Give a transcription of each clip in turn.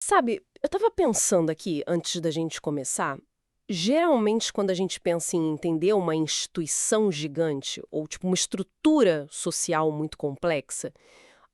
Sabe, eu tava pensando aqui, antes da gente começar, geralmente quando a gente pensa em entender uma instituição gigante, ou tipo uma estrutura social muito complexa,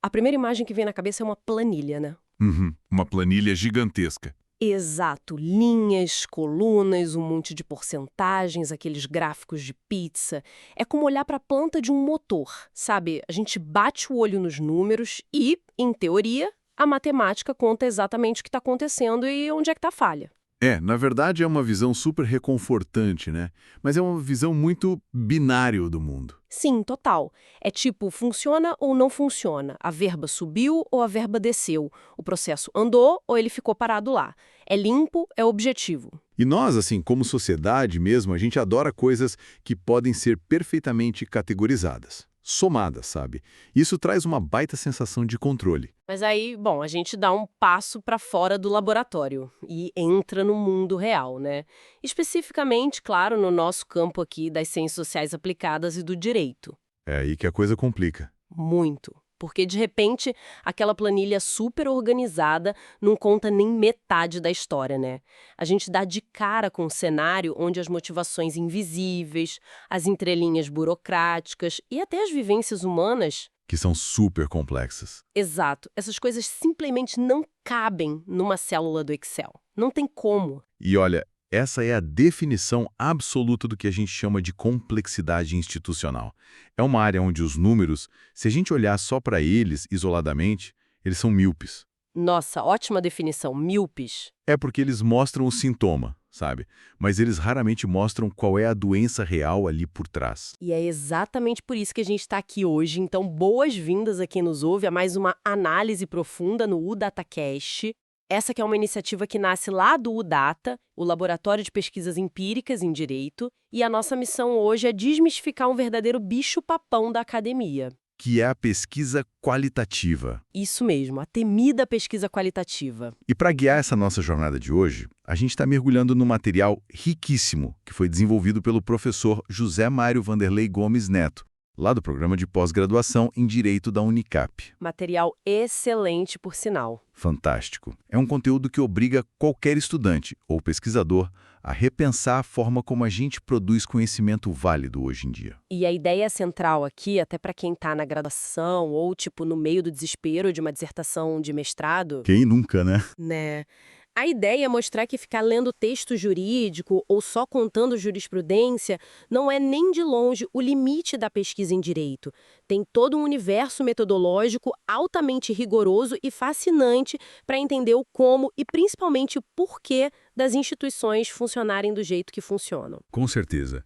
a primeira imagem que vem na cabeça é uma planilha, né? Uhum, uma planilha gigantesca. Exato, linhas, colunas, um monte de porcentagens, aqueles gráficos de pizza. É como olhar para a planta de um motor, sabe? A gente bate o olho nos números e, em teoria, a matemática conta exatamente o que está acontecendo e onde é que está a falha. Na verdade é uma visão super reconfortante, né? Mas é uma visão muito binário do mundo. Sim, total. É tipo, funciona ou não funciona. A verba subiu ou a verba desceu. O processo andou ou ele ficou parado lá. É limpo, é objetivo. E nós, assim, como sociedade mesmo, a gente adora coisas que podem ser perfeitamente categorizadas, somadas, sabe? Isso traz uma baita sensação de controle. Mas aí, bom, a gente dá um passo para fora do laboratório e entra no mundo real, né? Especificamente, claro, no nosso campo aqui das ciências sociais aplicadas e do direito. É aí que a coisa complica. Muito. Porque, de repente, aquela planilha super organizada não conta nem metade da história, né? A gente dá de cara com um cenário onde as motivações invisíveis, as entrelinhas burocráticas e até as vivências humanas. Que são super complexas. Exato. Essas coisas simplesmente não cabem numa célula do Excel. Não tem como. E olha, essa é a definição absoluta do que a gente chama de complexidade institucional. É uma área onde os números, se a gente olhar só para eles isoladamente, eles são míopes. Nossa, ótima definição. Míopes. É porque eles mostram o sintoma, sabe? Mas eles raramente mostram qual é a doença real ali por trás. E é exatamente por isso que a gente está aqui hoje. Então, boas-vindas a quem nos ouve a mais uma análise profunda no UDataCast. Essa que é uma iniciativa que nasce lá do UDATA, o Laboratório de Pesquisas Empíricas em Direito, e a nossa missão hoje é desmistificar um verdadeiro bicho-papão da academia. Que é a pesquisa qualitativa. Isso mesmo, a temida pesquisa qualitativa. E para guiar essa nossa jornada de hoje, a gente está mergulhando num material riquíssimo que foi desenvolvido pelo professor José Mário Vanderlei Gomes Neto, lá do programa de pós-graduação em Direito da Unicap. Material excelente, por sinal. Fantástico. É um conteúdo que obriga qualquer estudante ou pesquisador a repensar a forma como a gente produz conhecimento válido hoje em dia. E a ideia central aqui, até para quem está na graduação ou tipo no meio do desespero de uma dissertação de mestrado, Quem nunca, né? né? A ideia é mostrar que ficar lendo texto jurídico ou só contando jurisprudência não é nem de longe o limite da pesquisa em direito. Tem todo um universo metodológico altamente rigoroso e fascinante para entender o como e principalmente o porquê das instituições funcionarem do jeito que funcionam. Com certeza.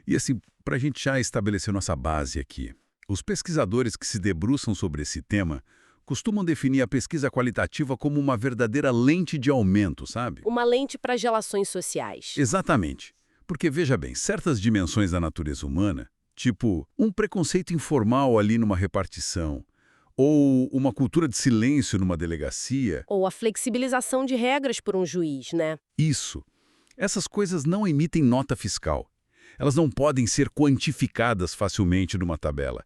E assim, para a gente já estabelecer nossa base aqui, os pesquisadores que se debruçam sobre esse tema costumam definir a pesquisa qualitativa como uma verdadeira lente de aumento, sabe? Uma lente para as relações sociais. Exatamente. Porque, veja bem, certas dimensões da natureza humana, tipo um preconceito informal ali numa repartição, ou uma cultura de silêncio numa delegacia, Ou a flexibilização de regras por um juiz, né? isso. Essas coisas não emitem nota fiscal. Elas não podem ser quantificadas facilmente numa tabela.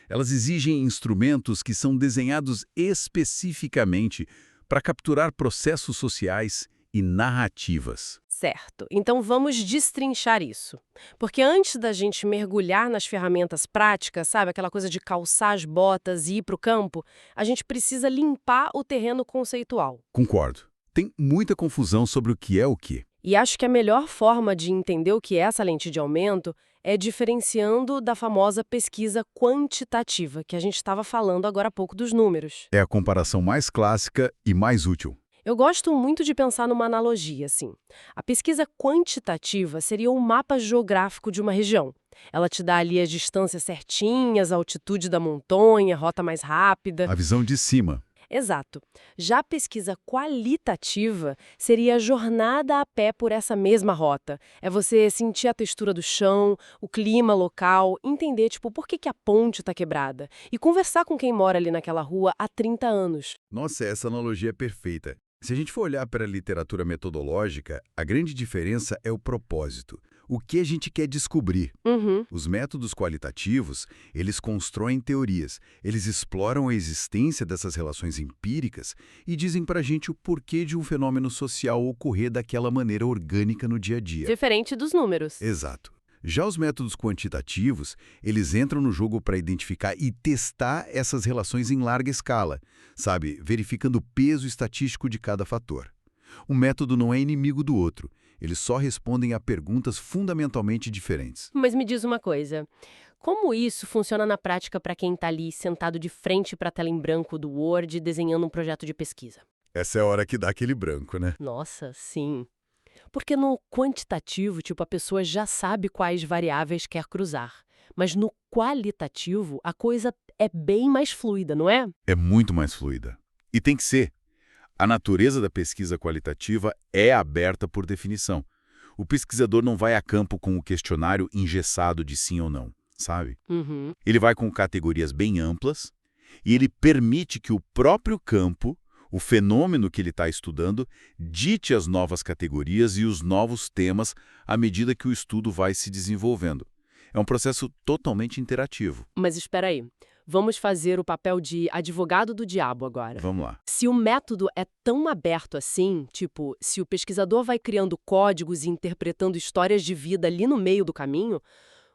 Elas exigem instrumentos que são desenhados especificamente para capturar processos sociais e narrativas. Certo. Então vamos destrinchar isso. Porque antes da gente mergulhar nas ferramentas práticas, sabe, aquela coisa de calçar as botas e ir para o campo, a gente precisa limpar o terreno conceitual. Concordo. Tem muita confusão sobre o que é o quê. E acho que a melhor forma de entender o que é essa lente de aumento é diferenciando da famosa pesquisa quantitativa, que a gente estava falando agora há pouco dos números. É a comparação mais clássica e mais útil. Eu gosto muito de pensar numa analogia, assim. A pesquisa quantitativa seria um mapa geográfico de uma região. Ela te dá ali as distâncias certinhas, a altitude da montanha, a rota mais rápida. A visão de cima. Exato. Já a pesquisa qualitativa seria a jornada a pé por essa mesma rota. É você sentir a textura do chão, o clima local, entender, tipo, por que a ponte está quebrada. E conversar com quem mora ali naquela rua há 30 anos. Nossa, essa analogia é perfeita. Se a gente for olhar para a literatura metodológica, a grande diferença é o propósito. o que a gente quer descobrir. Uhum. Os métodos qualitativos, eles constroem teorias, eles exploram a existência dessas relações empíricas e dizem pra gente o porquê de um fenômeno social ocorrer daquela maneira orgânica no dia a dia. Diferente dos números. Exato. Já os métodos quantitativos, eles entram no jogo para identificar e testar essas relações em larga escala, sabe? Verificando o peso estatístico de cada fator. Um método não é inimigo do outro, eles só respondem a perguntas fundamentalmente diferentes. Mas me diz uma coisa, como isso funciona na prática para quem está ali sentado de frente para a tela em branco do Word desenhando um projeto de pesquisa? Essa é a hora que dá aquele branco, né? Nossa, sim. Porque no quantitativo, tipo, a pessoa já sabe quais variáveis quer cruzar. Mas no qualitativo, a coisa é bem mais fluida, não é? É muito mais fluida. E tem que ser. A natureza da pesquisa qualitativa é aberta por definição. O pesquisador não vai a campo com o questionário engessado de sim ou não, sabe? Uhum. Ele vai com categorias bem amplas e ele permite que o próprio campo, o fenômeno que ele está estudando, dite as novas categorias e os novos temas à medida que o estudo vai se desenvolvendo. É um processo totalmente interativo. Mas espera aí. Vamos fazer o papel de advogado do diabo agora. Vamos lá. Se o método é tão aberto assim, tipo, se o pesquisador vai criando códigos e interpretando histórias de vida ali no meio do caminho,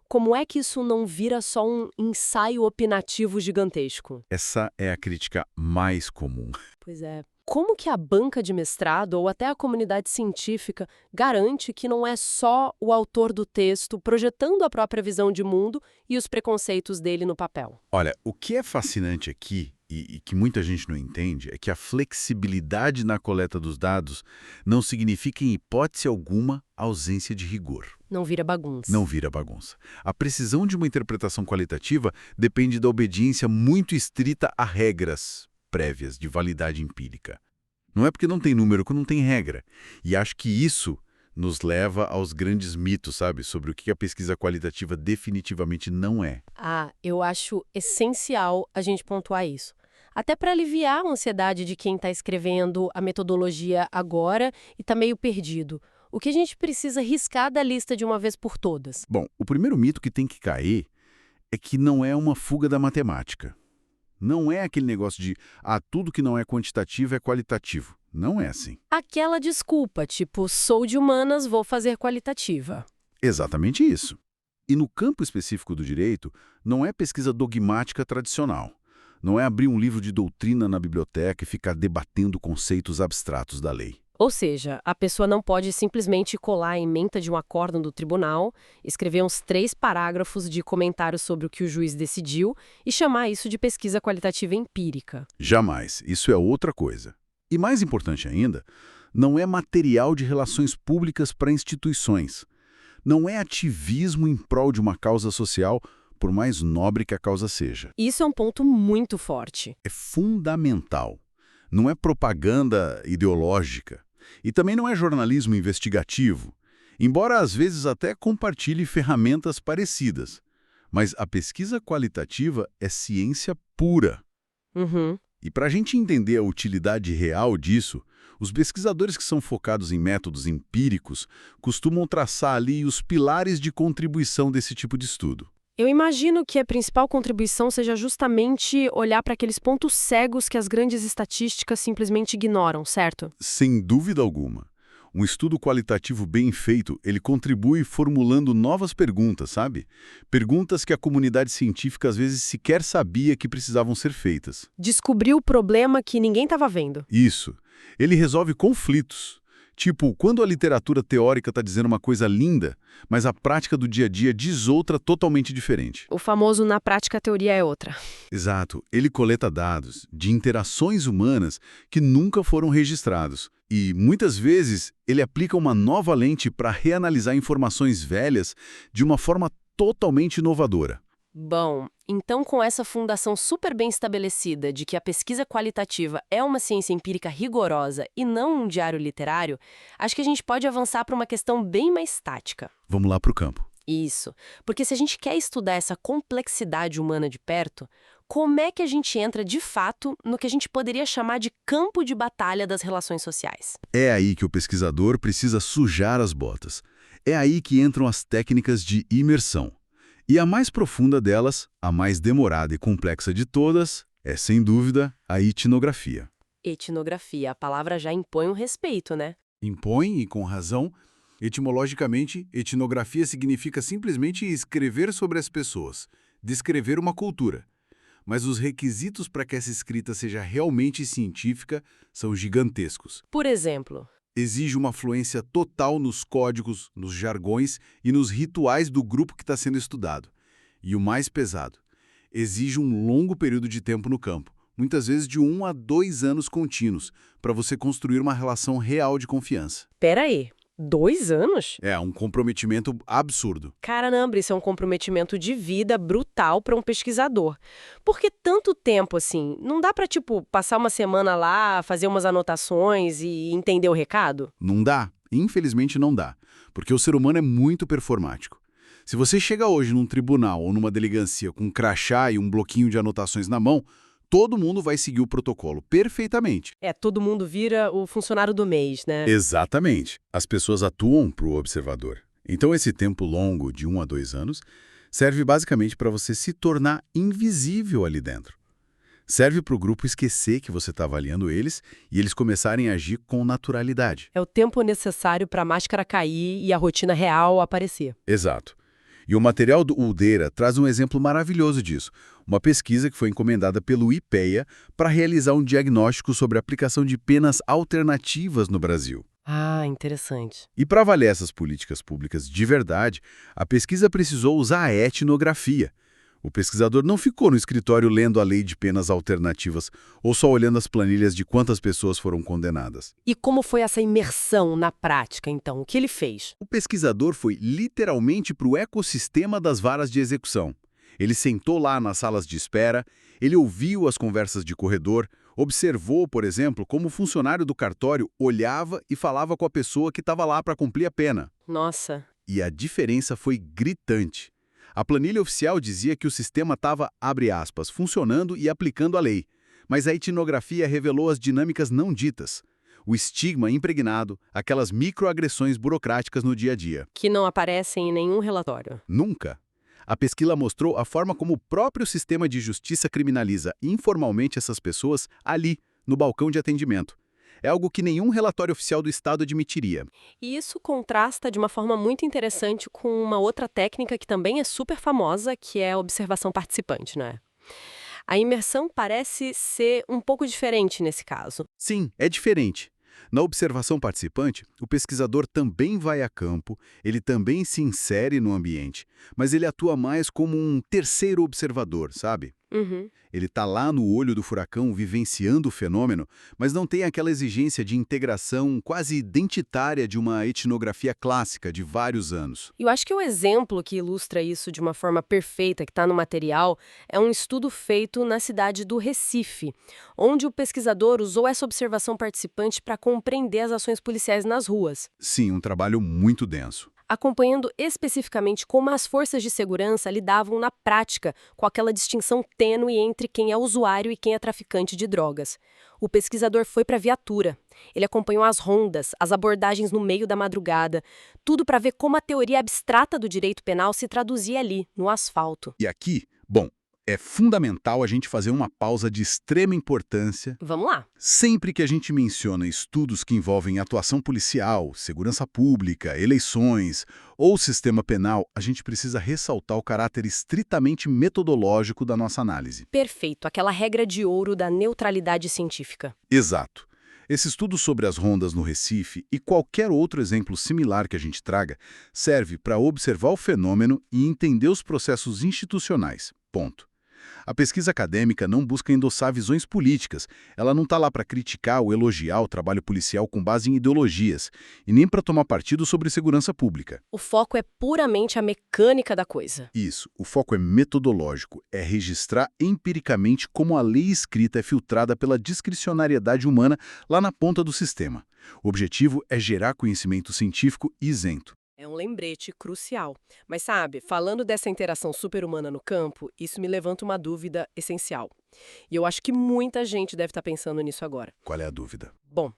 como é que isso não vira só um ensaio opinativo gigantesco? Essa é a crítica mais comum. Pois é. Como que a banca de mestrado ou até a comunidade científica garante que não é só o autor do texto projetando a própria visão de mundo e os preconceitos dele no papel? Olha, o que é fascinante aqui, e que muita gente não entende, é que a flexibilidade na coleta dos dados não significa, em hipótese alguma, ausência de rigor. Não vira bagunça. Não vira bagunça. A precisão de uma interpretação qualitativa depende da obediência muito estrita a regras prévias de validade empírica. Não é porque não tem número que não tem regra. E acho que isso nos leva aos grandes mitos, sabe? Sobre o que a pesquisa qualitativa definitivamente não é. Ah, eu acho essencial a gente pontuar isso. Até para aliviar a ansiedade de quem está escrevendo a metodologia agora e está meio perdido. O que a gente precisa riscar da lista de uma vez por todas? Bom, o primeiro mito que tem que cair é que não é uma fuga da matemática. Não é aquele negócio de, tudo que não é quantitativo é qualitativo. Não é assim. Aquela desculpa, tipo, sou de humanas, vou fazer qualitativa. Exatamente isso. E no campo específico do direito, não é pesquisa dogmática tradicional. Não é abrir um livro de doutrina na biblioteca e ficar debatendo conceitos abstratos da lei. Ou seja, a pessoa não pode simplesmente colar a ementa de um acórdão do tribunal, escrever uns 3 parágrafos de comentário sobre o que o juiz decidiu e chamar isso de pesquisa qualitativa empírica. Jamais. Isso é outra coisa. E mais importante ainda, não é material de relações públicas para instituições. Não é ativismo em prol de uma causa social, por mais nobre que a causa seja. Isso é um ponto muito forte. É fundamental. Não é propaganda ideológica. E também não é jornalismo investigativo, embora às vezes até compartilhe ferramentas parecidas. Mas a pesquisa qualitativa é ciência pura. Uhum. E para a gente entender a utilidade real disso, os pesquisadores que são focados em métodos empíricos costumam traçar ali os pilares de contribuição desse tipo de estudo. Eu imagino que a principal contribuição seja justamente olhar para aqueles pontos cegos que as grandes estatísticas simplesmente ignoram, certo? Sem dúvida alguma. Um estudo qualitativo bem feito, ele contribui formulando novas perguntas, sabe? Perguntas que a comunidade científica às vezes sequer sabia que precisavam ser feitas. Descobriu o problema que ninguém estava vendo. Isso. Ele resolve conflitos. Tipo, quando a literatura teórica está dizendo uma coisa linda, mas a prática do dia a dia diz outra totalmente diferente. O famoso na prática a teoria é outra. Exato. Ele coleta dados de interações humanas que nunca foram registrados. E, muitas vezes, ele aplica uma nova lente para reanalisar informações velhas de uma forma totalmente inovadora. Bom, então com essa fundação super bem estabelecida de que a pesquisa qualitativa é uma ciência empírica rigorosa e não um diário literário, acho que a gente pode avançar para uma questão bem mais tática. Vamos lá para o campo. Isso, porque se a gente quer estudar essa complexidade humana de perto, como é que a gente entra de fato no que a gente poderia chamar de campo de batalha das relações sociais? É aí que o pesquisador precisa sujar as botas. É aí que entram as técnicas de imersão. E a mais profunda delas, a mais demorada e complexa de todas, é, sem dúvida, a etnografia. Etnografia, a palavra já impõe um respeito, né? Impõe, e com razão, etimologicamente, etnografia significa simplesmente escrever sobre as pessoas, descrever uma cultura. Mas os requisitos para que essa escrita seja realmente científica são gigantescos. Por exemplo, Exige uma fluência total nos códigos, nos jargões e nos rituais do grupo que está sendo estudado. E o mais pesado, exige um longo período de tempo no campo, muitas vezes de 1 a 2 anos contínuos, para você construir uma relação real de confiança. pera aí, 2 anos? É um comprometimento absurdo. Caramba, isso é um comprometimento de vida brutal para um pesquisador. Por que tanto tempo assim? Não dá para, tipo, passar uma semana lá, fazer umas anotações e entender o recado? Não dá, infelizmente não dá, porque o ser humano é muito performático. Se você chega hoje num tribunal ou numa delegacia com um crachá e um bloquinho de anotações na mão, todo mundo vai seguir o protocolo perfeitamente. É, todo mundo vira o funcionário do mês, né? Exatamente. As pessoas atuam para o observador. Então esse tempo longo, de 1 a 2 anos, serve basicamente para você se tornar invisível ali dentro. Serve para o grupo esquecer que você está avaliando eles e eles começarem a agir com naturalidade. É o tempo necessário para a máscara cair e a rotina real aparecer. Exato. E o material do Uldeira traz um exemplo maravilhoso disso. Uma pesquisa que foi encomendada pelo IPEA para realizar um diagnóstico sobre a aplicação de penas alternativas no Brasil. Ah, interessante. E para avaliar essas políticas públicas de verdade, a pesquisa precisou usar a etnografia. O pesquisador não ficou no escritório lendo a lei de penas alternativas ou só olhando as planilhas de quantas pessoas foram condenadas. E como foi essa imersão na prática, então? O que ele fez? O pesquisador foi literalmente para o ecossistema das varas de execução. Ele sentou lá nas salas de espera, ele ouviu as conversas de corredor, observou, por exemplo, como o funcionário do cartório olhava e falava com a pessoa que estava lá para cumprir a pena. Nossa. E a diferença foi gritante. A planilha oficial dizia que o sistema estava, abre aspas, funcionando e aplicando a lei. Mas a etnografia revelou as dinâmicas não ditas. O estigma impregnado, aquelas microagressões burocráticas no dia a dia. Que não aparecem em nenhum relatório. Nunca. A pesquisa mostrou a forma como o próprio sistema de justiça criminaliza informalmente essas pessoas ali, no balcão de atendimento. É algo que nenhum relatório oficial do Estado admitiria. E isso contrasta de uma forma muito interessante com uma outra técnica que também é super famosa, que é a observação participante, né? A imersão parece ser um pouco diferente nesse caso. Sim, é diferente. Na observação participante, o pesquisador também vai a campo, ele também se insere no ambiente, mas ele atua mais como um terceiro observador, sabe? Uhum. Ele está lá no olho do furacão vivenciando o fenômeno, mas não tem aquela exigência de integração quase identitária de uma etnografia clássica de vários anos. E eu acho que o exemplo que ilustra isso de uma forma perfeita, que está no material, é um estudo feito na cidade do Recife, onde o pesquisador usou essa observação participante para compreender as ações policiais nas ruas, Sim, um trabalho muito denso. acompanhando especificamente como as forças de segurança lidavam na prática com aquela distinção tênue entre quem é usuário e quem é traficante de drogas. O pesquisador foi para a viatura. Ele acompanhou as rondas, as abordagens no meio da madrugada, tudo para ver como a teoria abstrata do direito penal se traduzia ali, no asfalto. E aqui, bom, é fundamental a gente fazer uma pausa de extrema importância. Vamos lá. Sempre que a gente menciona estudos que envolvem atuação policial, segurança pública, eleições ou sistema penal, a gente precisa ressaltar o caráter estritamente metodológico da nossa análise. Perfeito, aquela regra de ouro da neutralidade científica. Exato. Esse estudo sobre as rondas no Recife e qualquer outro exemplo similar que a gente traga serve para observar o fenômeno e entender os processos institucionais. Ponto. A pesquisa acadêmica não busca endossar visões políticas, ela não está lá para criticar ou elogiar o trabalho policial com base em ideologias, e nem para tomar partido sobre segurança pública. O foco é puramente a mecânica da coisa. Isso, o foco é metodológico, é registrar empiricamente como a lei escrita é filtrada pela discricionariedade humana lá na ponta do sistema. O objetivo é gerar conhecimento científico isento. É um lembrete crucial. Mas sabe, falando dessa interação super-humana no campo, isso me levanta uma dúvida essencial. E eu acho que muita gente deve estar pensando nisso agora. Qual é a dúvida? Bom,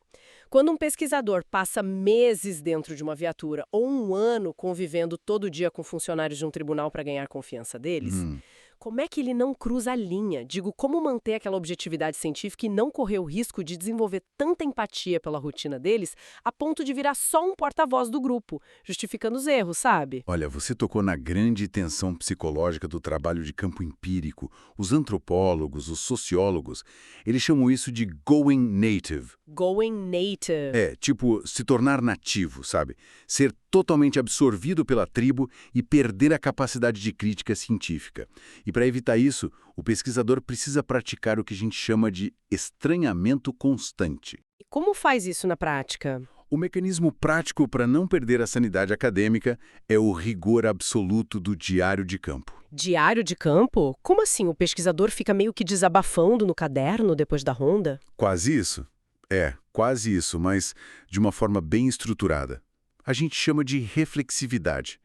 Quando um pesquisador passa meses dentro de uma viatura ou um ano convivendo todo dia com funcionários de um tribunal para ganhar a confiança deles, Hum. como é que ele não cruza a linha? Digo, como manter aquela objetividade científica e não correr o risco de desenvolver tanta empatia pela rotina deles a ponto de virar só um porta-voz do grupo, justificando os erros, sabe? Olha, você tocou na grande tensão psicológica do trabalho de campo empírico. Os antropólogos, os sociólogos, eles chamam isso de going native. Going native. É, tipo, se tornar nativo, sabe? Ser totalmente absorvido pela tribo e perder a capacidade de crítica científica. E para evitar isso, o pesquisador precisa praticar o que a gente chama de estranhamento constante. E como faz isso na prática? O mecanismo prático para não perder a sanidade acadêmica é o rigor absoluto do diário de campo. Diário de campo? Como assim? O pesquisador fica meio que desabafando no caderno depois da ronda? Quase isso? É, quase isso, mas de uma forma bem estruturada. A gente chama de reflexividade.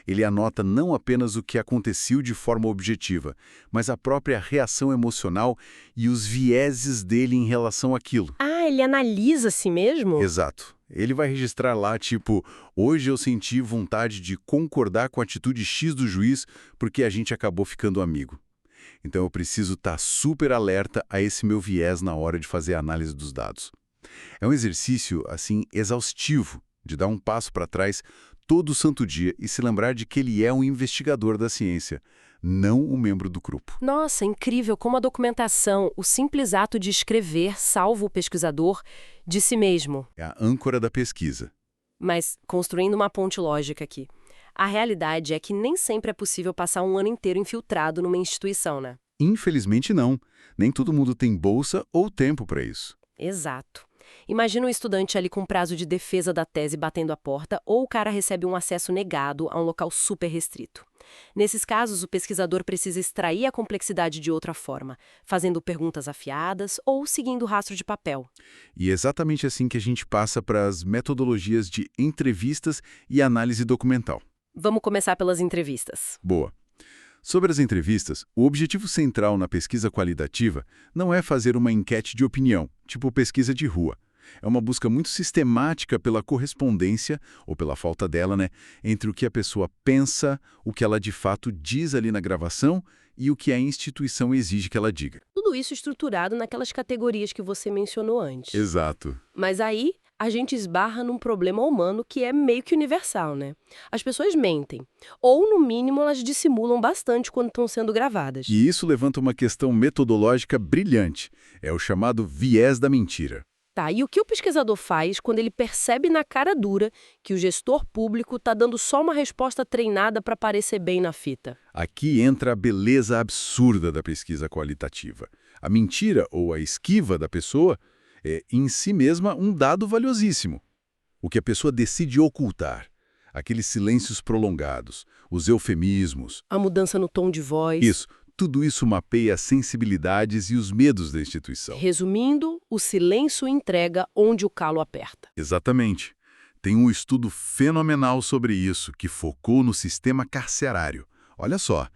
Ele anota não apenas o que aconteceu de forma objetiva, mas a própria reação emocional e os vieses dele em relação àquilo. Ah, ele analisa a si mesmo? Exato. Ele vai registrar lá, tipo, hoje eu senti vontade de concordar com a atitude X do juiz porque a gente acabou ficando amigo. Então eu preciso estar super alerta a esse meu viés na hora de fazer a análise dos dados. É um exercício, assim, exaustivo, de dar um passo para trás todo santo dia e se lembrar de que ele é um investigador da ciência, não um membro do grupo. Nossa, incrível como a documentação, o simples ato de escrever, salva o pesquisador de si mesmo. É a âncora da pesquisa. Mas, construindo uma ponte lógica aqui, a realidade é que nem sempre é possível passar um ano inteiro infiltrado numa instituição, né? Infelizmente não. Nem todo mundo tem bolsa ou tempo para isso. Exato. Imagina um estudante ali com prazo de defesa da tese batendo a porta ou o cara recebe um acesso negado a um local super restrito. Nesses casos, o pesquisador precisa extrair a complexidade de outra forma, fazendo perguntas afiadas ou seguindo o rastro de papel. E é exatamente assim que a gente passa para as metodologias de entrevistas e análise documental. Vamos começar pelas entrevistas. Boa. Sobre as entrevistas, o objetivo central na pesquisa qualitativa não é fazer uma enquete de opinião, tipo pesquisa de rua. É uma busca muito sistemática pela correspondência, ou pela falta dela, né, entre o que a pessoa pensa, o que ela de fato diz ali na gravação e o que a instituição exige que ela diga. Tudo isso estruturado naquelas categorias que você mencionou antes. Exato. Mas aí a gente esbarra num problema humano que é meio que universal, né? As pessoas mentem. Ou, no mínimo, elas dissimulam bastante quando estão sendo gravadas. E isso levanta uma questão metodológica brilhante. É o chamado viés da mentira. Tá, e o que o pesquisador faz quando ele percebe na cara dura que o gestor público está dando só uma resposta treinada para parecer bem na fita? Aqui entra a beleza absurda da pesquisa qualitativa. A mentira ou a esquiva da pessoa é, em si mesma, um dado valiosíssimo. O que a pessoa decide ocultar, aqueles silêncios prolongados, os eufemismos. A mudança no tom de voz. Isso, tudo isso mapeia as sensibilidades e os medos da instituição. Resumindo, o silêncio entrega onde o calo aperta. Exatamente. Tem um estudo fenomenal sobre isso, que focou no sistema carcerário. Olha só,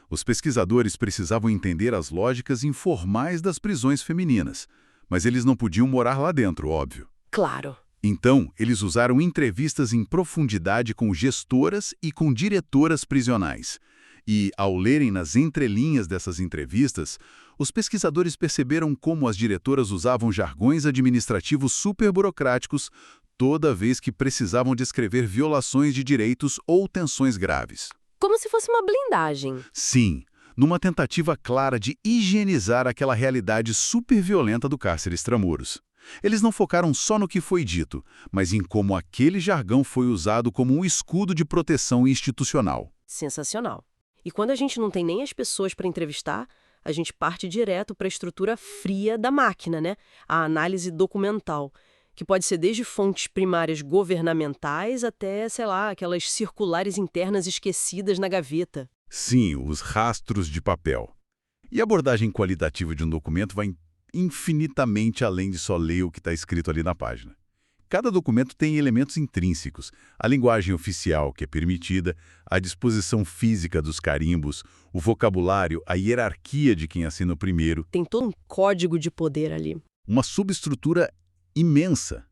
os pesquisadores precisavam entender as lógicas informais das prisões femininas. Mas eles não podiam morar lá dentro, óbvio. Claro. Então, eles usaram entrevistas em profundidade com gestoras e com diretoras prisionais. E, ao lerem nas entrelinhas dessas entrevistas, os pesquisadores perceberam como as diretoras usavam jargões administrativos super burocráticos toda vez que precisavam descrever violações de direitos ou tensões graves. Como se fosse uma blindagem. Sim, numa tentativa clara de higienizar aquela realidade super violenta do cárcere extramuros. Eles não focaram só no que foi dito, mas em como aquele jargão foi usado como um escudo de proteção institucional. Sensacional. E quando a gente não tem nem as pessoas para entrevistar, a gente parte direto para a estrutura fria da máquina, né? A análise documental, que pode ser desde fontes primárias governamentais até, sei lá, aquelas circulares internas esquecidas na gaveta. Sim, os rastros de papel. E a abordagem qualitativa de um documento vai infinitamente além de só ler o que está escrito ali na página. Cada documento tem elementos intrínsecos, a linguagem oficial que é permitida, a disposição física dos carimbos, o vocabulário, a hierarquia de quem assina o primeiro. Tem todo um código de poder ali. Uma subestrutura imensa.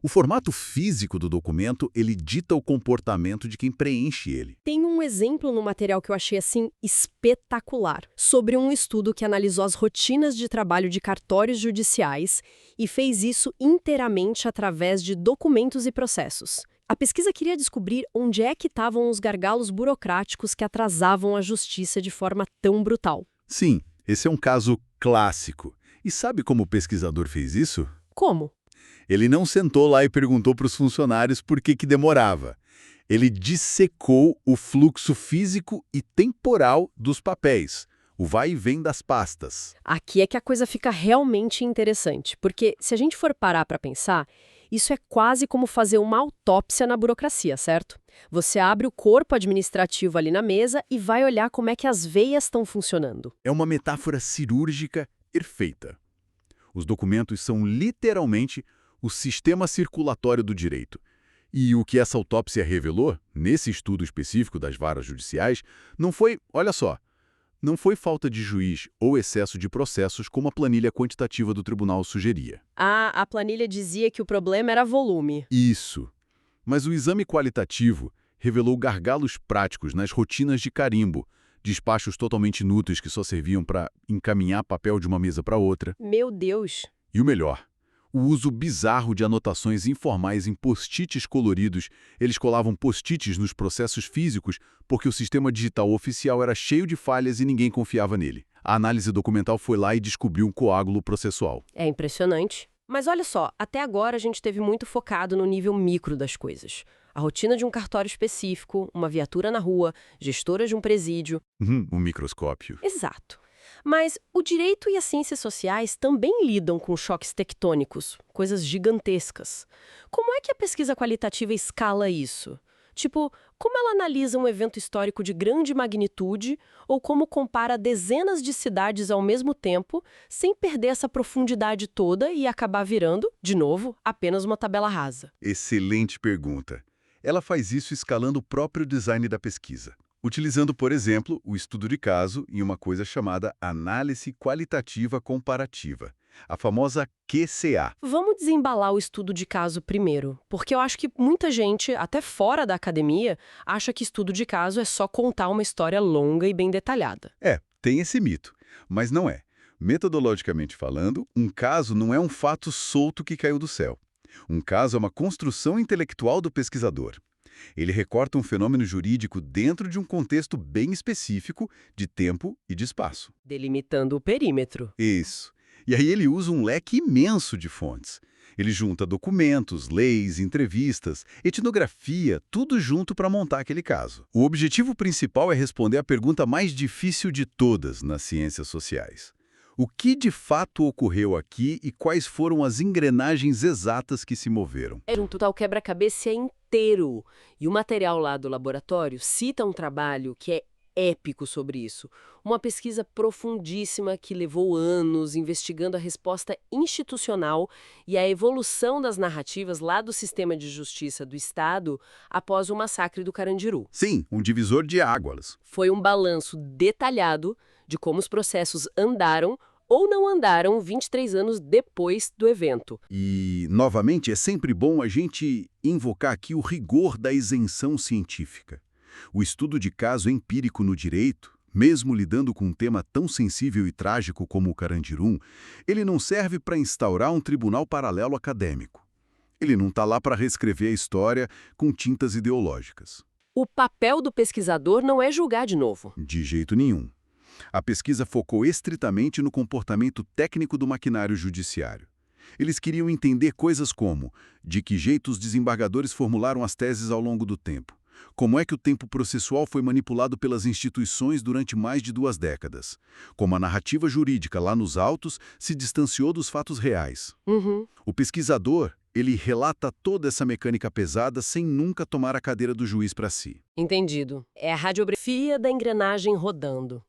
O formato físico do documento, ele dita o comportamento de quem preenche ele. Tem um exemplo no material que eu achei assim espetacular, sobre um estudo que analisou as rotinas de trabalho de cartórios judiciais e fez isso inteiramente através de documentos e processos. A pesquisa queria descobrir onde é que estavam os gargalos burocráticos que atrasavam a justiça de forma tão brutal. Sim, esse é um caso clássico. E sabe como o pesquisador fez isso? Como? Ele não sentou lá e perguntou para os funcionários por que demorava. Ele dissecou o fluxo físico e temporal dos papéis, o vai e vem das pastas. Aqui é que a coisa fica realmente interessante, porque se a gente for parar para pensar, isso é quase como fazer uma autópsia na burocracia, certo? Você abre o corpo administrativo ali na mesa e vai olhar como é que as veias estão funcionando. É uma metáfora cirúrgica perfeita. Os documentos são literalmente o sistema circulatório do direito. E o que essa autópsia revelou, nesse estudo específico das varas judiciais, não foi, olha só, não foi falta de juiz ou excesso de processos como a planilha quantitativa do tribunal sugeria. Ah, a planilha dizia que o problema era volume. Isso. Mas o exame qualitativo revelou gargalos práticos nas rotinas de carimbo, despachos totalmente inúteis que só serviam para encaminhar papel de uma mesa para outra. Meu Deus! E o melhor, o uso bizarro de anotações informais em post-its coloridos. Eles colavam post-its nos processos físicos porque o sistema digital oficial era cheio de falhas e ninguém confiava nele. A análise documental foi lá e descobriu um coágulo processual. É impressionante. Mas olha só, até agora a gente esteve muito focado no nível micro das coisas. A rotina de um cartório específico, uma viatura na rua, gestora de um presídio. Um microscópio. Exato. Mas o direito e as ciências sociais também lidam com choques tectônicos, coisas gigantescas. Como é que a pesquisa qualitativa escala isso? Tipo, como ela analisa um evento histórico de grande magnitude ou como compara dezenas de cidades ao mesmo tempo, sem perder essa profundidade toda e acabar virando, de novo, apenas uma tabela rasa? Excelente pergunta. Ela faz isso escalando o próprio design da pesquisa, utilizando, por exemplo, o estudo de caso em uma coisa chamada análise qualitativa comparativa, a famosa QCA. Vamos desembalar o estudo de caso primeiro, porque eu acho que muita gente, até fora da academia, acha que estudo de caso é só contar uma história longa e bem detalhada. Tem esse mito, mas não é. Metodologicamente falando, um caso não é um fato solto que caiu do céu. Um caso é uma construção intelectual do pesquisador. Ele recorta um fenômeno jurídico dentro de um contexto bem específico de tempo e de espaço. Delimitando o perímetro. Isso. E aí ele usa um leque imenso de fontes. Ele junta documentos, leis, entrevistas, etnografia, tudo junto para montar aquele caso. O objetivo principal é responder a pergunta mais difícil de todas nas ciências sociais. O que de fato ocorreu aqui e quais foram as engrenagens exatas que se moveram? É um total quebra-cabeça inteiro. E o material lá do laboratório cita um trabalho que é épico sobre isso. Uma pesquisa profundíssima que levou anos investigando a resposta institucional e a evolução das narrativas lá do sistema de justiça do Estado após o massacre do Carandiru. Sim, um divisor de águas. Foi um balanço detalhado de como os processos andaram ou não andaram 23 anos depois do evento. E, novamente, é sempre bom a gente invocar aqui o rigor da isenção científica. O estudo de caso empírico no direito, mesmo lidando com um tema tão sensível e trágico como o Carandiru, ele não serve para instaurar um tribunal paralelo acadêmico. Ele não está lá para reescrever a história com tintas ideológicas. O papel do pesquisador não é julgar de novo. De jeito nenhum. A pesquisa focou estritamente no comportamento técnico do maquinário judiciário. Eles queriam entender coisas como de que jeito os desembargadores formularam as teses ao longo do tempo, como é que o tempo processual foi manipulado pelas instituições durante mais de 2 décadas, como a narrativa jurídica lá nos autos se distanciou dos fatos reais. O pesquisador, ele relata toda essa mecânica pesada sem nunca tomar a cadeira do juiz para si. Entendido. É a radiografia da engrenagem rodando.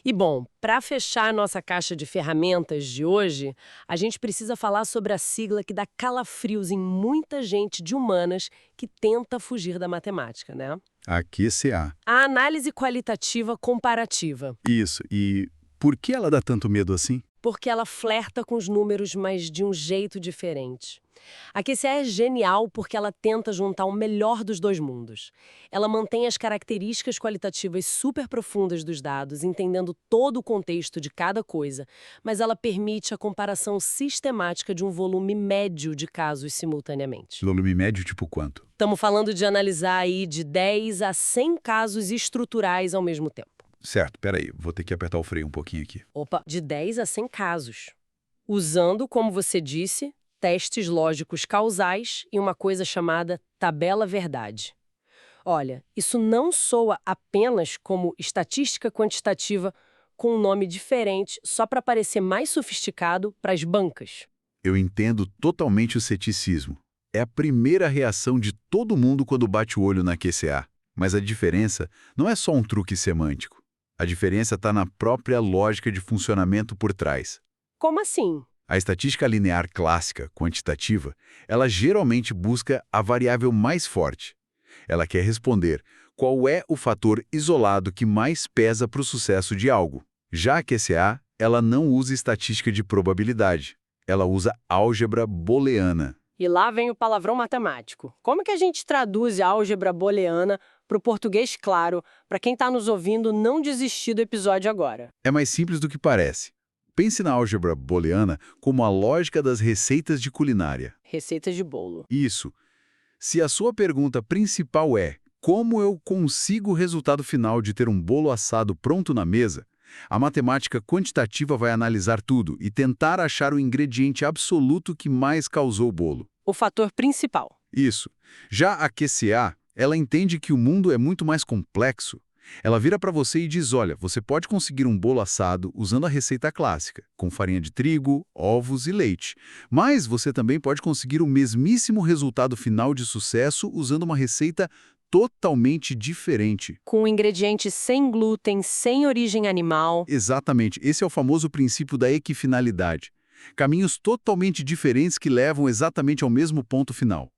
E bom, para fechar nossa caixa de ferramentas de hoje, a gente precisa falar sobre a sigla que dá calafrios em muita gente de humanas que tenta fugir da matemática, né? A QCA. A análise qualitativa comparativa. Isso. E por que ela dá tanto medo assim? porque ela flerta com os números, mas de um jeito diferente. A QCA é genial porque ela tenta juntar o melhor dos dois mundos. Ela mantém as características qualitativas super profundas dos dados, entendendo todo o contexto de cada coisa, mas ela permite a comparação sistemática de um volume médio de casos simultaneamente. Volume médio tipo quanto? Estamos falando de analisar aí de 10 a 100 casos estruturais ao mesmo tempo. Certo, peraí, vou ter que apertar o freio um pouquinho aqui. Opa, de 10 a 100 casos. Usando, como você disse, testes lógicos causais e uma coisa chamada tabela verdade. Olha, isso não soa apenas como estatística quantitativa com um nome diferente só para parecer mais sofisticado para as bancas. Eu entendo totalmente o ceticismo. É a primeira reação de todo mundo quando bate o olho na QCA. Mas a diferença não é só um truque semântico. A diferença está na própria lógica de funcionamento por trás. Como assim? A estatística linear clássica, quantitativa, ela geralmente busca a variável mais forte. Ela quer responder qual é o fator isolado que mais pesa para o sucesso de algo. Já a QCA, ela não usa estatística de probabilidade. Ela usa álgebra booleana. E lá vem o palavrão matemático. Como que a gente traduz a álgebra booleana para o português claro, para quem está nos ouvindo não desistir do episódio agora? É mais simples do que parece. Pense na álgebra booleana como a lógica das receitas de culinária. Receitas de bolo. Isso. Se a sua pergunta principal é como eu consigo o resultado final de ter um bolo assado pronto na mesa, a matemática quantitativa vai analisar tudo e tentar achar o ingrediente absoluto que mais causou o bolo. O fator principal. Isso. Já a QCA, ela entende que o mundo é muito mais complexo. Ela vira para você e diz, olha, você pode conseguir um bolo assado usando a receita clássica, com farinha de trigo, ovos e leite. Mas você também pode conseguir o mesmíssimo resultado final de sucesso usando uma receita totalmente diferente. Com ingredientes sem glúten, sem origem animal. Exatamente. Esse é o famoso princípio da equifinalidade. Caminhos totalmente diferentes que levam exatamente ao mesmo ponto final.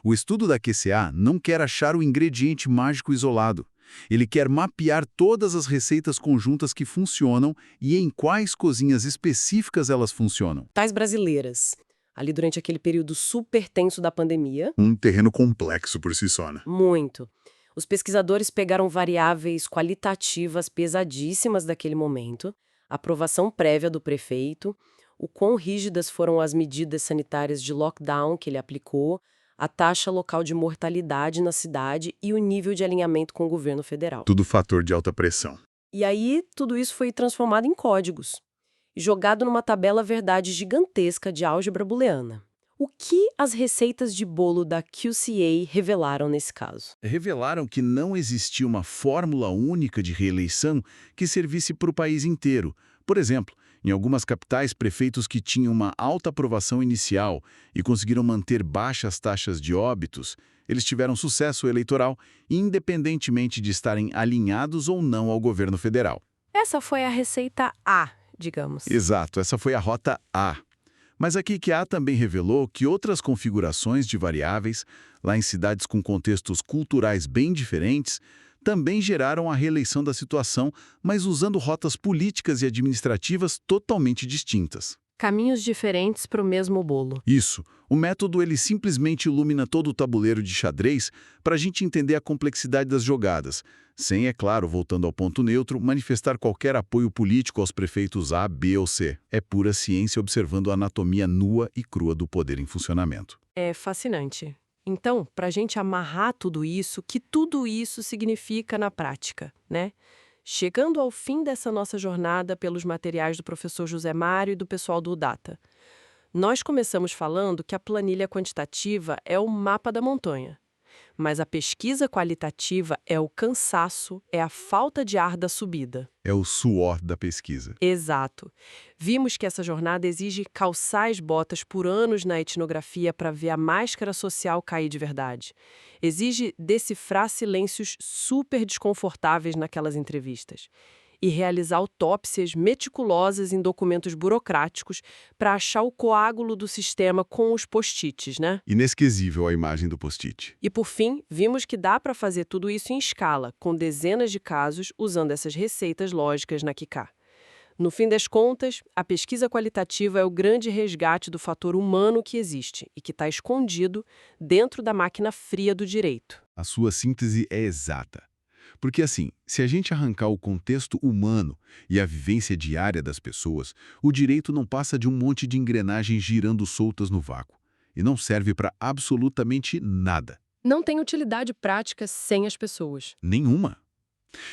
O estudo da QCA não quer achar o ingrediente mágico isolado. Ele quer mapear todas as receitas conjuntas que funcionam e em quais cozinhas específicas elas funcionam. Tais brasileiras. Ali durante aquele período super tenso da pandemia. Um terreno complexo por si só, né? Muito. Os pesquisadores pegaram variáveis qualitativas pesadíssimas daquele momento, a aprovação prévia do prefeito, o quão rígidas foram as medidas sanitárias de lockdown que ele aplicou, a taxa local de mortalidade na cidade e o nível de alinhamento com o governo federal. Tudo fator de alta pressão. E aí, tudo isso foi transformado em códigos e jogado numa tabela verdade gigantesca de álgebra booleana. O que as receitas de bolo da QCA revelaram nesse caso? Revelaram que não existia uma fórmula única de reeleição que servisse para o país inteiro. Por exemplo, em algumas capitais, prefeitos que tinham uma alta aprovação inicial e conseguiram manter baixas taxas de óbitos, eles tiveram sucesso eleitoral, independentemente de estarem alinhados ou não ao governo federal. Essa foi a receita A, digamos. Exato, essa foi a rota A. Mas a QCA também revelou que outras configurações de variáveis, lá em cidades com contextos culturais bem diferentes, também geraram a reeleição da situação, mas usando rotas políticas e administrativas totalmente distintas. Caminhos diferentes para o mesmo bolo. Isso. O método ele simplesmente ilumina todo o tabuleiro de xadrez para a gente entender a complexidade das jogadas, sem, é claro, voltando ao ponto neutro, manifestar qualquer apoio político aos prefeitos A, B ou C. É pura ciência observando a anatomia nua e crua do poder em funcionamento. É fascinante. Então, para a gente amarrar tudo isso, que tudo isso significa na prática, né? Chegando ao fim dessa nossa jornada pelos materiais do professor José Mário e do pessoal do Udata. Nós começamos falando que a planilha quantitativa é o mapa da montanha. Mas a pesquisa qualitativa é o cansaço, é a falta de ar da subida. É o suor da pesquisa. Exato. Vimos que essa jornada exige calçar as botas por anos na etnografia para ver a máscara social cair de verdade. Exige decifrar silêncios super desconfortáveis naquelas entrevistas. E realizar autópsias meticulosas em documentos burocráticos para achar o coágulo do sistema com os post-its, né? Inesquecível a imagem do post-it. E, por fim, vimos que dá para fazer tudo isso em escala, com dezenas de casos, usando essas receitas lógicas na QCA. No fim das contas, a pesquisa qualitativa é o grande resgate do fator humano que existe e que está escondido dentro da máquina fria do direito. A sua síntese é exata. Porque assim, se a gente arrancar o contexto humano e a vivência diária das pessoas, o direito não passa de um monte de engrenagens girando soltas no vácuo. E não serve para absolutamente nada. Não tem utilidade prática sem as pessoas. Nenhuma.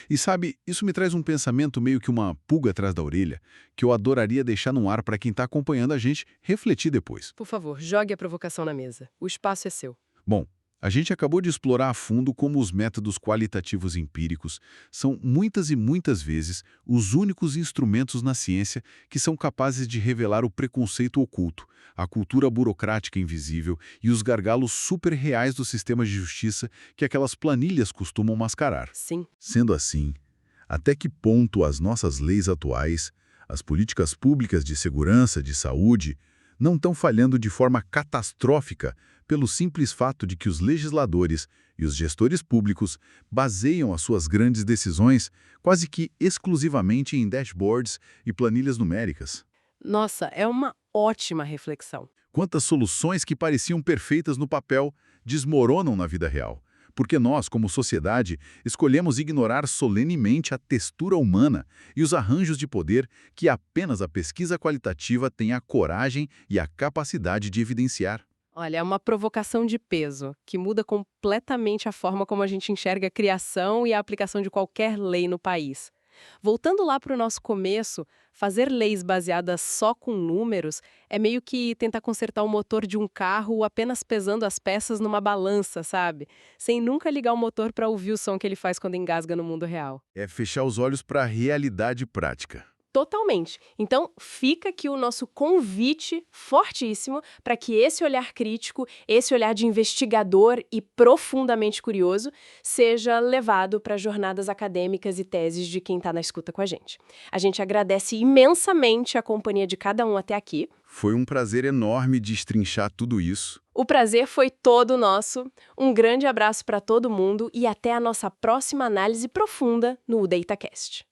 E sabe, isso me traz um pensamento meio que uma pulga atrás da orelha, que eu adoraria deixar no ar para quem está acompanhando a gente refletir depois. Por favor, jogue a provocação na mesa. O espaço é seu. Bom, a gente acabou de explorar a fundo como os métodos qualitativos empíricos são muitas e muitas vezes os únicos instrumentos na ciência que são capazes de revelar o preconceito oculto, a cultura burocrática invisível e os gargalos super reais do sistema de justiça que aquelas planilhas costumam mascarar. Sim. Sendo assim, até que ponto as nossas leis atuais, as políticas públicas de segurança, de saúde, não estão falhando de forma catastrófica pelo simples fato de que os legisladores e os gestores públicos baseiam as suas grandes decisões quase que exclusivamente em dashboards e planilhas numéricas? Nossa, é uma ótima reflexão. Quantas soluções que pareciam perfeitas no papel desmoronam na vida real? Porque nós, como sociedade, escolhemos ignorar solenemente a textura humana e os arranjos de poder que apenas a pesquisa qualitativa tem a coragem e a capacidade de evidenciar. Olha, é uma provocação de peso, que muda completamente a forma como a gente enxerga a criação e a aplicação de qualquer lei no país. Voltando lá para o nosso começo, fazer leis baseadas só com números é meio que tentar consertar o motor de um carro apenas pesando as peças numa balança, sabe? Sem nunca ligar o motor para ouvir o som que ele faz quando engasga no mundo real. É fechar os olhos para a realidade prática. Totalmente. Então, fica aqui o nosso convite fortíssimo para que esse olhar crítico, esse olhar de investigador e profundamente curioso, seja levado para jornadas acadêmicas e teses de quem está na escuta com a gente. A gente agradece imensamente a companhia de cada um até aqui. Foi um prazer enorme destrinchar tudo isso. O prazer foi todo nosso. Um grande abraço para todo mundo e até a nossa próxima análise profunda no DataCast.